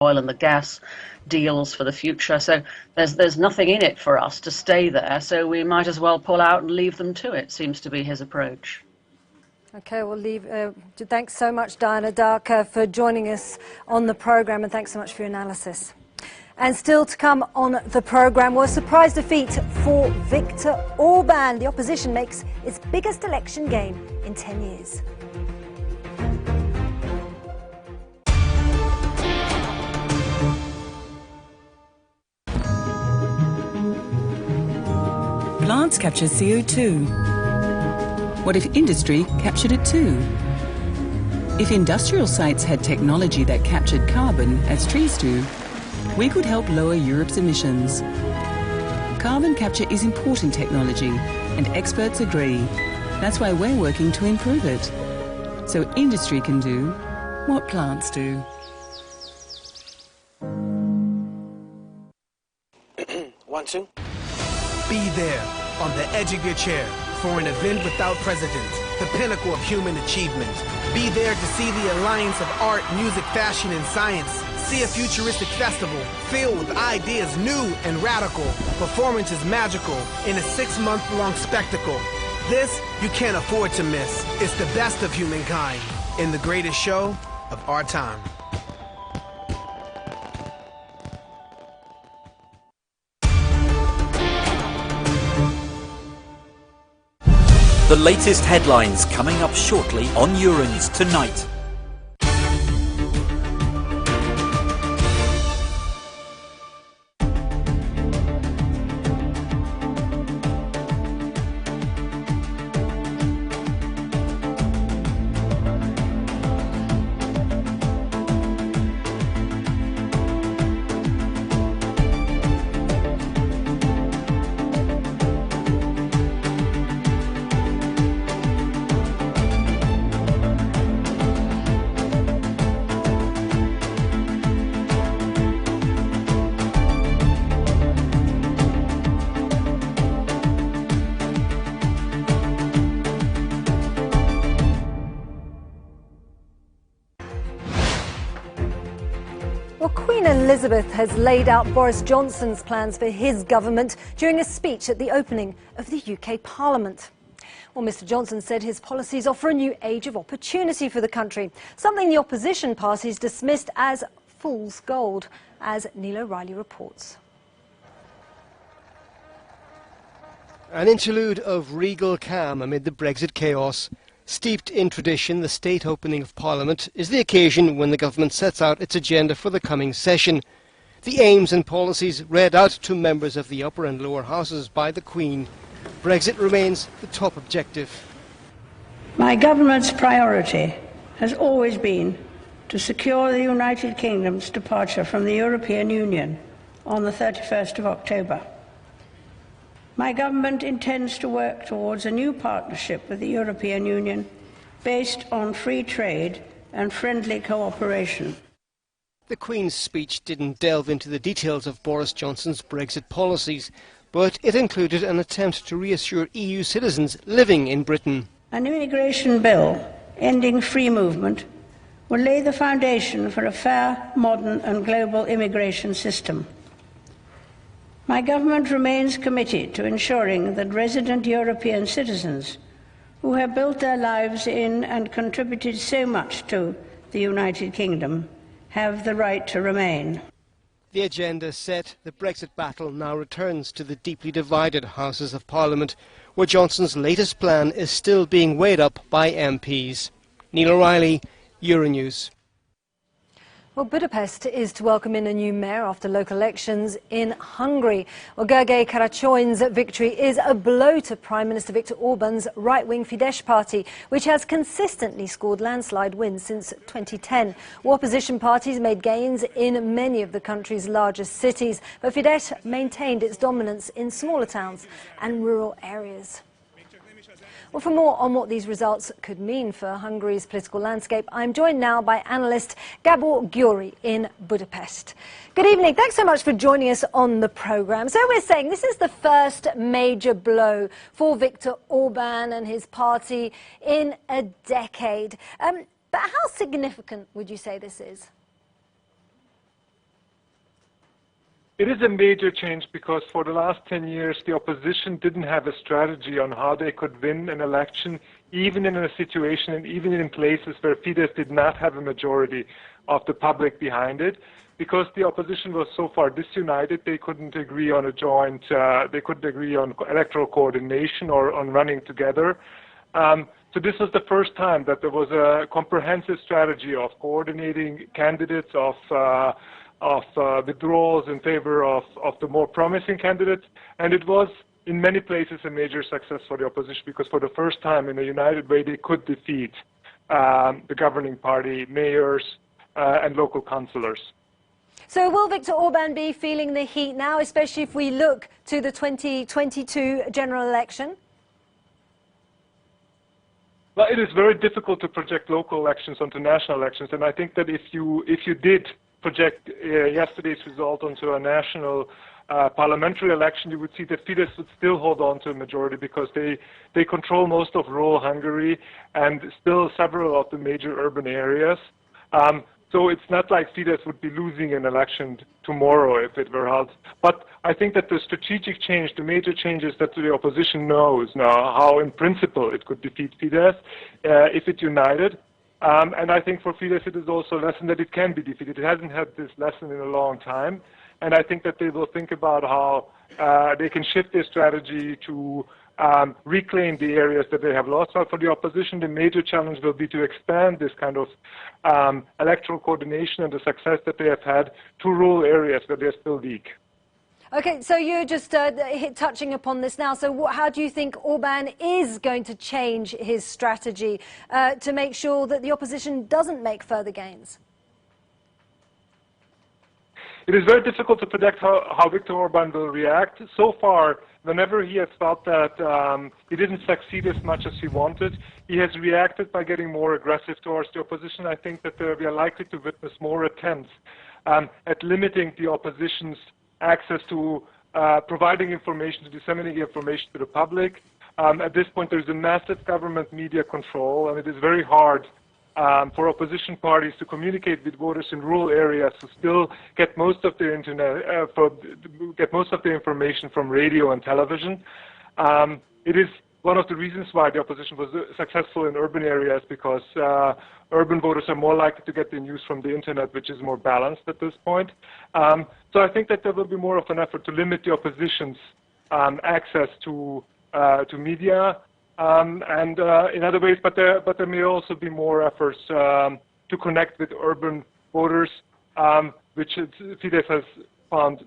oil and the gas deals for the future. So there's nothing in it for us to stay there. So we might as well pull out and leave them to it, seems to be his approach. Okay, we'll leave. Thanks so much, Diana Darker, for joining us on the programme, and thanks so much for your analysis. And still to come on the programme was a surprise defeat for Viktor Orban. The opposition makes its biggest election gain in 10 years. Plants capture CO2. What if industry captured it too? If industrial sites had technology that captured carbon as trees do, we could help lower Europe's emissions. Carbon capture is important technology, and experts agree. That's why we're working to improve it, so industry can do what plants do. One, two. Be there, on the edge of your chair, for an event without precedent, the pinnacle of human achievement. Be there to see the alliance of art, music, fashion, and science. See a futuristic festival filled with ideas new and radical. Performance is magical in a 6-month-long spectacle. This you can't afford to miss. It's the best of humankind in the greatest show of our time. The latest headlines coming up shortly on Euronews Tonight. Well, Queen Elizabeth has laid out Boris Johnson's plans for his government during a speech at the opening of the UK Parliament. Well, Mr Johnson said his policies offer a new age of opportunity for the country, something the opposition parties dismissed as fool's gold, as Neil O'Reilly reports. An interlude of regal calm amid the Brexit chaos. Steeped in tradition, the state opening of Parliament is the occasion when the government sets out its agenda for the coming session. The aims and policies read out to members of the upper and lower houses by the Queen. Brexit remains the top objective. My government's priority has always been to secure the United Kingdom's departure from the European Union on the 31st of October. My government intends to work towards a new partnership with the European Union based on free trade and friendly cooperation. The Queen's speech didn't delve into the details of Boris Johnson's Brexit policies, but it included an attempt to reassure EU citizens living in Britain. An immigration bill ending free movement will lay the foundation for a fair, modern and global immigration system. My government remains committed to ensuring that resident European citizens who have built their lives in and contributed so much to the United Kingdom have the right to remain. The agenda set, the Brexit battle now returns to the deeply divided Houses of Parliament, where Johnson's latest plan is still being weighed up by MPs. Neil O'Reilly, Euronews. Well, Budapest is to welcome in a new mayor after local elections in Hungary. Well, Gergely Karacsony's victory is a blow to Prime Minister Viktor Orban's right-wing Fidesz party, which has consistently scored landslide wins since 2010. Well, opposition parties made gains in many of the country's largest cities, but Fidesz maintained its dominance in smaller towns and rural areas. Well, for more on what these results could mean for Hungary's political landscape, I'm joined now by analyst Gabor Gyuri in Budapest. Good evening. Thanks so much for joining us on the programme. So we're saying this is the first major blow for Viktor Orban and his party in a decade. But how significant would you say this is? It is a major change because for the last 10 years, the opposition didn't have a strategy on how they could win an election, even in a situation and even in places where Fidesz did not have a majority of the public behind it. Because the opposition was so far disunited, they couldn't agree on a joint, they couldn't agree on electoral coordination or on running together. So this was the first time that there was a comprehensive strategy of coordinating candidates, of withdrawals in favor of the more promising candidates, and it was in many places a major success for the opposition because for the first time in a united way they could defeat the governing party, mayors and local councillors. So will Viktor Orban be feeling the heat now, especially if we look to the 2022 general election? Well, it is very difficult to project local elections onto national elections, and I think that if you did project yesterday's result onto a national parliamentary election, you would see that Fidesz would still hold on to a majority because they control most of rural Hungary and still several of the major urban areas. So it's not like Fidesz would be losing an election tomorrow if it were held. But I think that the strategic change, the major change is that the opposition knows now how in principle it could defeat Fidesz if it united. And I think for Fidesz it is also a lesson that it can be defeated. It hasn't had this lesson in a long time. And I think that they will think about how they can shift their strategy to reclaim the areas that they have lost. But for the opposition, the major challenge will be to expand this kind of electoral coordination and the success that they have had to rural areas where they're still weak. Okay, so you're just touching upon this now. So how do you think Orban is going to change his strategy to make sure that the opposition doesn't make further gains? It is very difficult to predict how Viktor Orban will react. So far, whenever he has felt that he didn't succeed as much as he wanted, he has reacted by getting more aggressive towards the opposition. I think that we are likely to witness more attempts at limiting the opposition's access to providing information, to disseminating information to the public. At this point, there's a massive government media control, and it is very hard for opposition parties to communicate with voters in rural areas who still get most of their get most of their information from radio and television. It is one of the reasons why the opposition was successful in urban areas, because urban voters are more likely to get their news from the internet, which is more balanced at this point. So I think that there will be more of an effort to limit the opposition's access to media. And in other ways, but there may also be more efforts to connect with urban voters, which Fidesz has found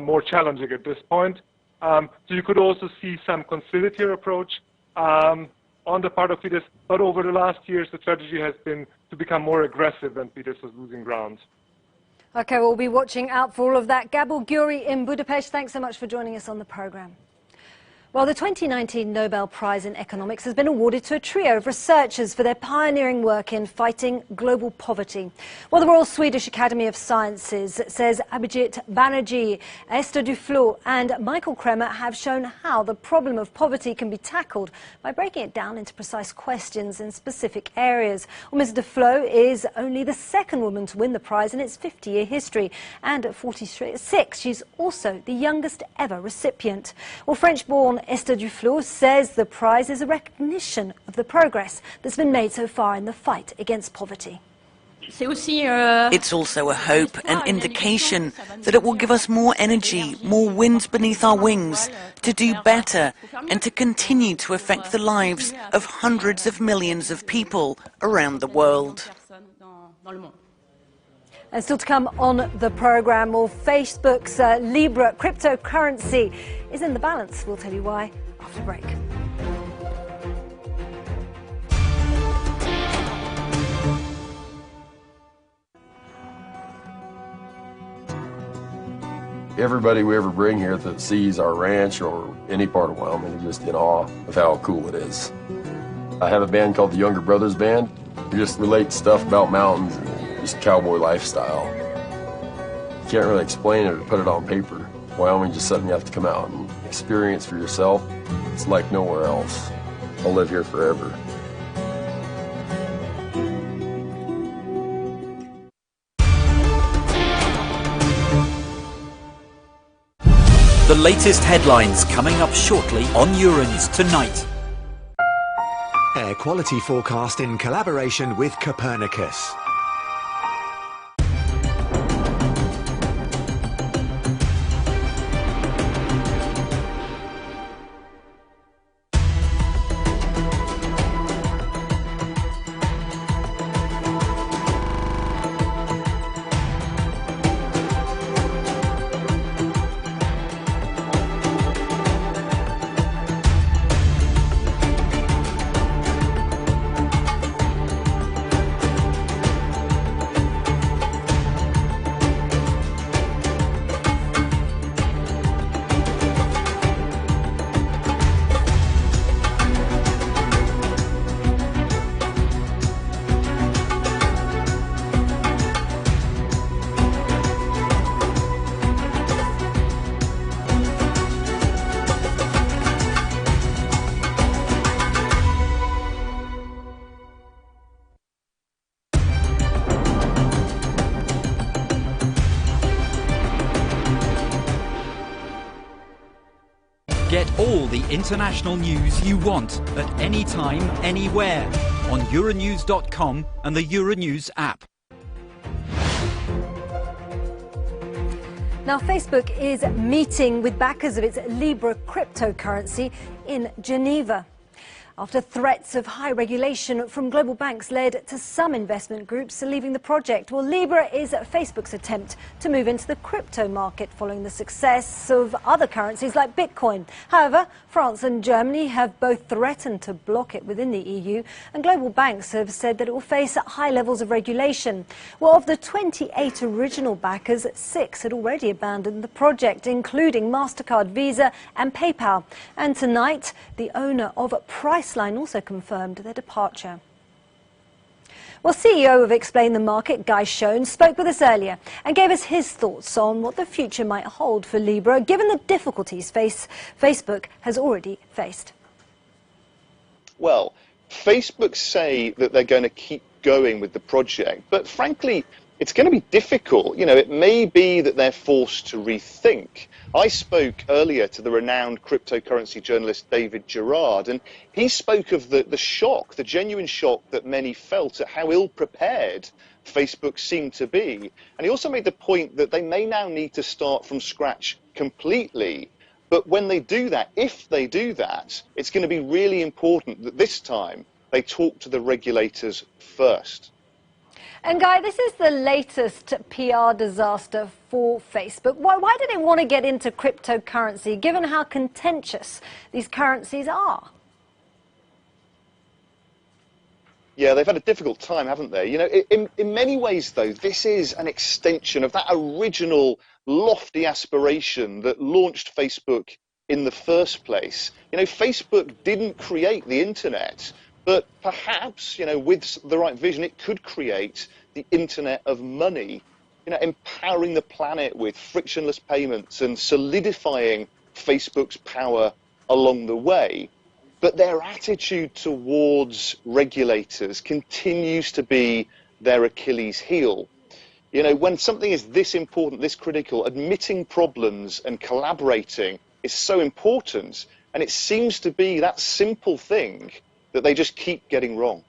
more challenging at this point. So you could also see some conciliatory approach on the part of Fidesz, but over the last years the strategy has been to become more aggressive when Fidesz was losing ground. Okay, we'll be watching out for all of that. Gabor Gyuri in Budapest, thanks so much for joining us on the programme. Well, the 2019 Nobel Prize in Economics has been awarded to a trio of researchers for their pioneering work in fighting global poverty. Well, the Royal Swedish Academy of Sciences says Abhijit Banerjee, Esther Duflo and Michael Kremer have shown how the problem of poverty can be tackled by breaking it down into precise questions in specific areas. Well, Ms. Duflo is only the second woman to win the prize in its 50-year history, and at 46, she's also the youngest ever recipient. Well, French-born Esther Duflo says the prize is a recognition of the progress that's been made so far in the fight against poverty. It's also a hope, an indication that it will give us more energy, more wind beneath our wings, to do better and to continue to affect the lives of hundreds of millions of people around the world. And still to come on the programme, well, Facebook's Libra cryptocurrency is in the balance. We'll tell you why after the break. Everybody we ever bring here that sees our ranch or any part of Wyoming is just in awe of how cool it is. I have a band called the Younger Brothers Band. We just relate stuff about mountains and just cowboy lifestyle. You can't really explain it or put it on paper. Wyoming is just something you have to come out and experience for yourself. It's like nowhere else. I'll live here forever. The latest headlines coming up shortly on Euronews Tonight. Air quality forecast in collaboration with Copernicus. Get all the international news you want at any time, anywhere on Euronews.com and the Euronews app. Now, Facebook is meeting with backers of its Libra cryptocurrency in Geneva, after threats of high regulation from global banks led to some investment groups leaving the project. Well, Libra is Facebook's attempt to move into the crypto market following the success of other currencies like Bitcoin. However, France and Germany have both threatened to block it within the EU, and global banks have said that it will face high levels of regulation. Well, of the 28 original backers, 6 had already abandoned the project, including MasterCard, Visa and PayPal. And tonight, the owner of Priceline also confirmed their departure. Well, CEO of Explain the Market, Guy Schoen, spoke with us earlier and gave us his thoughts on what the future might hold for Libra, given the difficulties Facebook has already faced. Well, Facebook say that they're going to keep going with the project, but frankly, it's going to be difficult. You know, it may be that they're forced to rethink. I spoke earlier to the renowned cryptocurrency journalist David Gerard, and he spoke of the shock, the genuine shock that many felt at how ill-prepared Facebook seemed to be. And he also made the point that they may now need to start from scratch completely. But when they do that, if they do that, it's going to be really important that this time they talk to the regulators first. And Guy, this is the latest PR disaster for Facebook. Why do they want to get into cryptocurrency, given how contentious these currencies are? Yeah, they've had a difficult time, haven't they? You know, in many ways, though, this is an extension of that original lofty aspiration that launched Facebook in the first place. You know, Facebook didn't create the internet, but perhaps, you know, with the right vision, it could create the internet of money, you know, empowering the planet with frictionless payments and solidifying Facebook's power along the way. But their attitude towards regulators continues to be their Achilles heel. You know, when something is this important, this critical, admitting problems and collaborating is so important, and it seems to be that simple thing that they just keep getting wrong.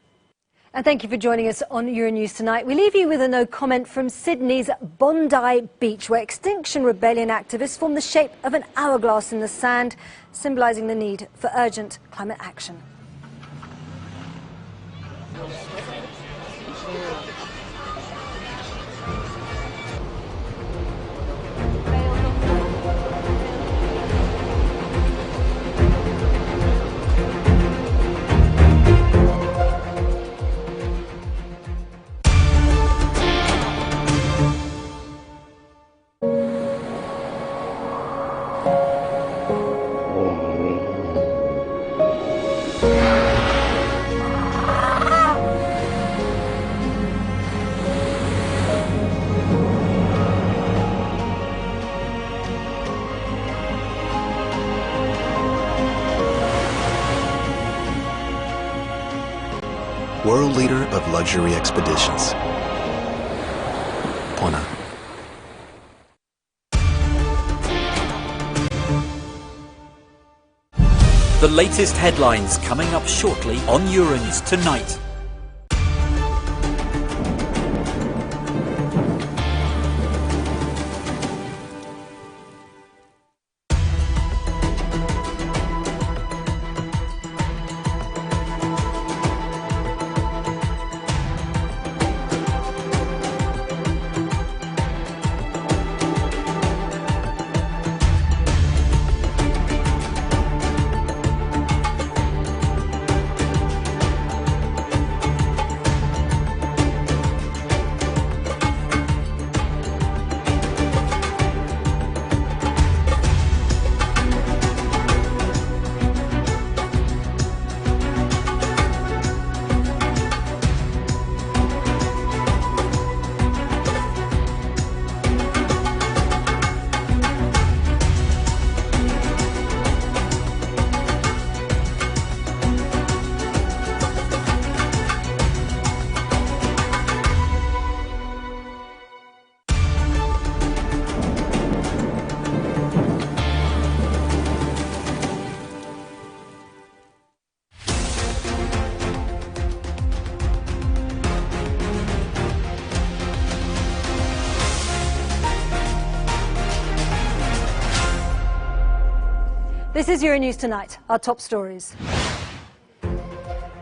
And thank you for joining us on Euronews Tonight. We leave you with a no comment from Sydney's Bondi Beach, where Extinction Rebellion activists form the shape of an hourglass in the sand, symbolising the need for urgent climate action. World leader of luxury expeditions. Pona. The latest headlines coming up shortly on Euronews Tonight. This is Euronews Tonight, our top stories.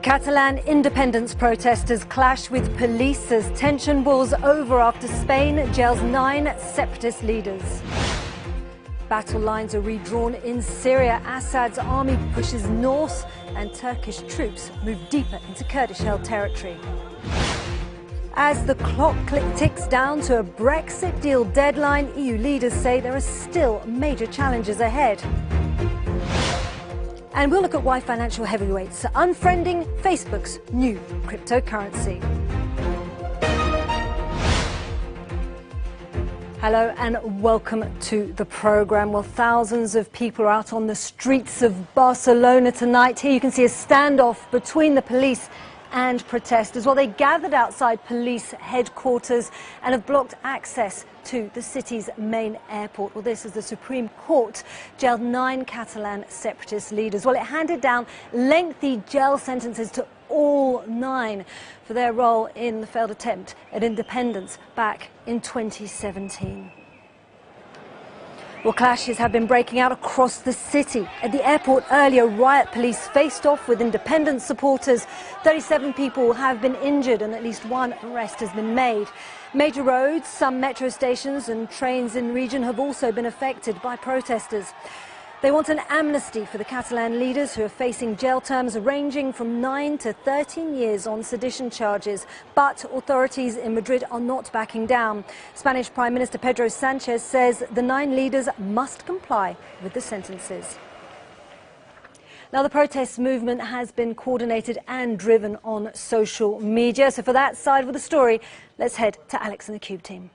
Catalan independence protesters clash with police as tension boils over after Spain jails 9 separatist leaders. Battle lines are redrawn in Syria. Assad's army pushes north and Turkish troops move deeper into Kurdish-held territory. As the clock ticks down to a Brexit deal deadline, EU leaders say there are still major challenges ahead. And we'll look at why financial heavyweights are unfriending Facebook's new cryptocurrency. Hello and welcome to the programme. Well, thousands of people are out on the streets of Barcelona tonight. Here you can see a standoff between the police and protesters. Well, they gathered outside police headquarters and have blocked access to the city's main airport. Well, this is the Supreme Court jailed 9 Catalan separatist leaders. Well, it handed down lengthy jail sentences to all 9 for their role in the failed attempt at independence back in 2017. Well, clashes have been breaking out across the city. At the airport earlier, riot police faced off with independence supporters. 37 people have been injured and at least 1 arrest has been made. Major roads, some metro stations and trains in the region have also been affected by protesters. They want an amnesty for the Catalan leaders who are facing jail terms ranging from 9 to 13 years on sedition charges. But authorities in Madrid are not backing down. Spanish Prime Minister Pedro Sánchez says the 9 leaders must comply with the sentences. Now, the protest movement has been coordinated and driven on social media. So for that side of the story, let's head to Alex and the Cube team.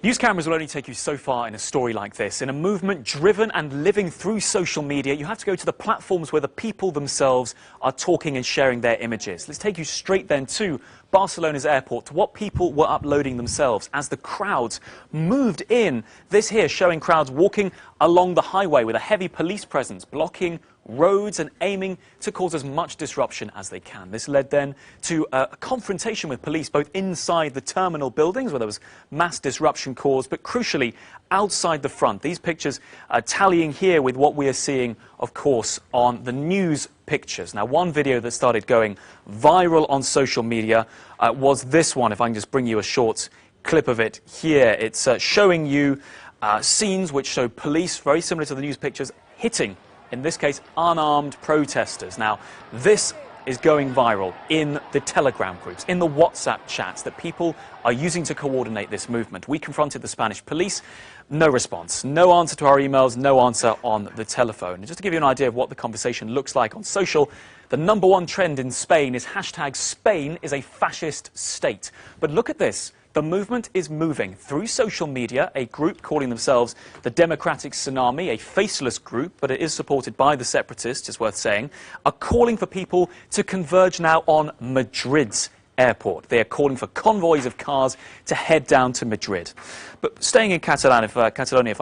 News cameras will only take you so far in a story like this. In a movement driven and living through social media, you have to go to the platforms where the people themselves are talking and sharing their images. Let's take you straight then to Barcelona's airport, to what people were uploading themselves as the crowds moved in. This here showing crowds walking along the highway with a heavy police presence, blocking roads and aiming to cause as much disruption as they can. This led then to a confrontation with police both inside the terminal buildings where there was mass disruption caused, but crucially outside the front. These pictures are tallying here with what we are seeing, of course, on the news pictures. Now, one video that started going viral on social media was this one. If I can just bring you a short clip of it here. It's showing you scenes which show police, very similar to the news pictures, hitting, in this case, unarmed protesters. Now, this is going viral in the Telegram groups, in the WhatsApp chats that people are using to coordinate this movement. We confronted the Spanish police. No response. No answer to our emails, no answer on the telephone. And just to give you an idea of what the conversation looks like on social, the #1 trend in Spain is hashtag Spain is a fascist state. But look at this. The movement is moving through social media. A group calling themselves the Democratic Tsunami, a faceless group, but it is supported by the separatists, it's worth saying, are calling for people to converge now on Madrid's airport. They are calling for convoys of cars to head down to Madrid. But staying in Catalonia, if